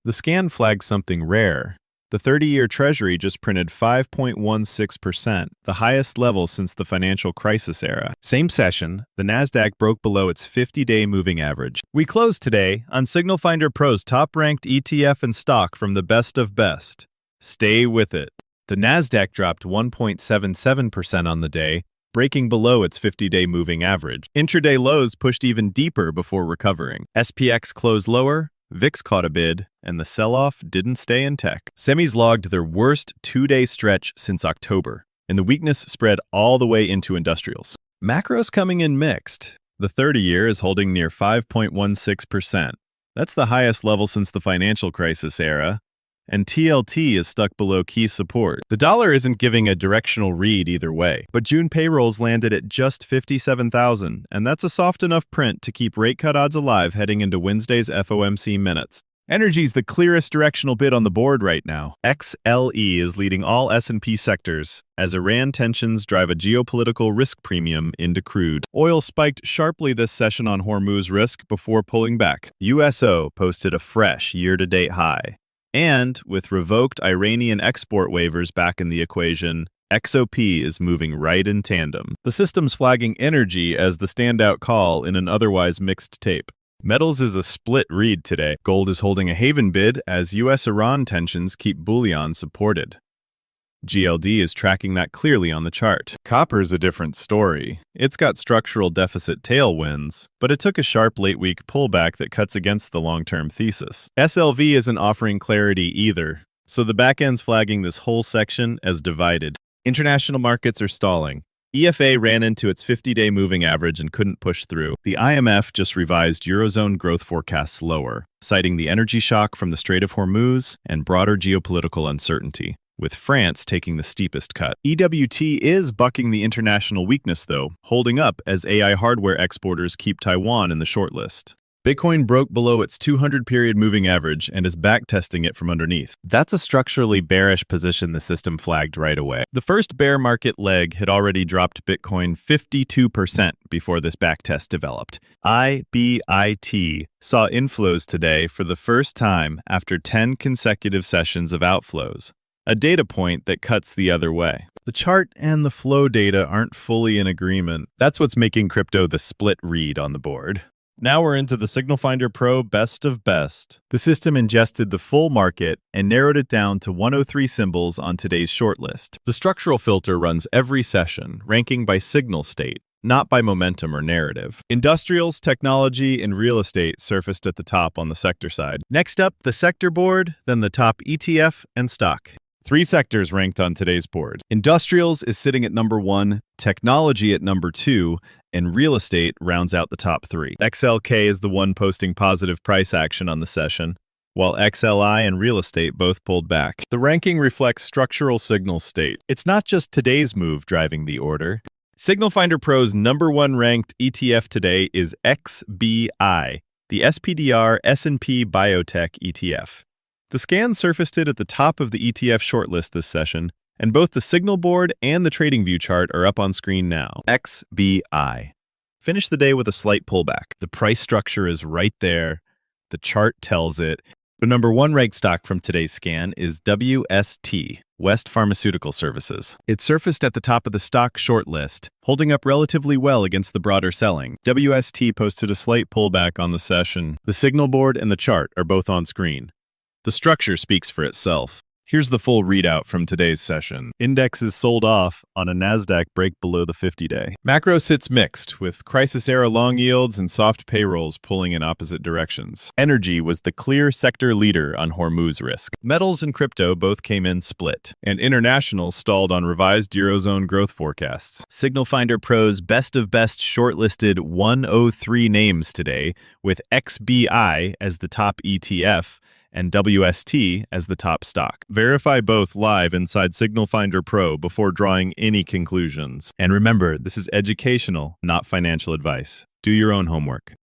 The scan flags something rare. The 30-year Treasury just printed 5.16%, the highest level since the financial crisis era. Same session, the Nasdaq broke below its 50-day moving average. We closed today on SignalFinder Pro's top-ranked ETF and stock from the best of best. Stay with it. The Nasdaq dropped 1.77% on the day, breaking below its 50-day moving average. Intraday lows pushed even deeper before recovering. SPX closed lower, VIX caught a bid, and the sell-off didn't stay in tech. Semis logged their worst two-day stretch since October, and the weakness spread all the way into industrials. Macros coming in mixed. The 30-year is holding near 5.16%. That's the highest level since the financial crisis era, and TLT is stuck below key support. The dollar isn't giving a directional read either way, but June payrolls landed at just 57,000, and that's a soft enough print to keep rate cut odds alive heading into Wednesday's FOMC minutes. Energy's the clearest directional bid on the board right now. XLE is leading all S&P sectors as Iran tensions drive a geopolitical risk premium into crude. Oil spiked sharply this session on Hormuz risk before pulling back. USO posted a fresh year-to-date high. And with revoked Iranian export waivers back in the equation, XOP is moving right in tandem. The system's flagging energy as the standout call in an otherwise mixed tape. Metals is a split read today. Gold is holding a haven bid as US-Iran tensions keep bullion supported. GLD is tracking that clearly on the chart. Copper's a different story. It's got structural deficit tailwinds, but it took a sharp late-week pullback that cuts against the long-term thesis. SLV isn't offering clarity either, so the back end's flagging this whole section as divided. International markets are stalling. EFA ran into its 50-day moving average and couldn't push through. The IMF just revised Eurozone growth forecasts lower, citing the energy shock from the Strait of Hormuz and broader geopolitical uncertainty, with France taking the steepest cut. EWT is bucking the international weakness, though, holding up as AI hardware exporters keep Taiwan in the shortlist. Bitcoin broke below its 200-period moving average and is backtesting it from underneath. That's a structurally bearish position the system flagged right away. The first bear market leg had already dropped Bitcoin 52% before this backtest developed. IBIT saw inflows today for the first time after 10 consecutive sessions of outflows, a data point that cuts the other way. The chart and the flow data aren't fully in agreement. That's what's making crypto the split read on the board. Now we're into the SignalFinder Pro best of best. The system ingested the full market and narrowed it down to 103 symbols on today's shortlist. The structural filter runs every session, ranking by signal state, not by momentum or narrative. Industrials, technology, and real estate surfaced at the top on the sector side. Next up, the sector board, then the top ETF and stock. 3 sectors ranked on today's board. Industrials is sitting at number 1, technology at number 2, and real estate rounds out the top 3. XLK is the one posting positive price action on the session, while XLI and real estate both pulled back. The ranking reflects structural signal state. It's not just today's move driving the order. SignalFinder Pro's number 1 ranked ETF today is XBI, the SPDR S&P Biotech ETF. The scan surfaced it at the top of the ETF shortlist this session, and both the signal board and the TradingView chart are up on screen now. XBI finished the day with a slight pullback. The price structure is right there. The chart tells it. The number 1 ranked stock from today's scan is WST, West Pharmaceutical Services. It surfaced at the top of the stock shortlist, holding up relatively well against the broader selling. WST posted a slight pullback on the session. The signal board and the chart are both on screen. The structure speaks for itself. Here's the full readout from today's session. Index is sold off on a Nasdaq break below the 50-day. Macro sits mixed, with crisis-era long yields and soft payrolls pulling in opposite directions. Energy was the clear sector leader on Hormuz risk. Metals and crypto both came in split, and international stalled on revised Eurozone growth forecasts. SignalFinder Pro's best of best shortlisted 103 names today, with XBI as the top ETF, and WST as the top stock. Verify both live inside SignalFinder Pro before drawing any conclusions. And remember, this is educational, not financial advice. Do your own homework.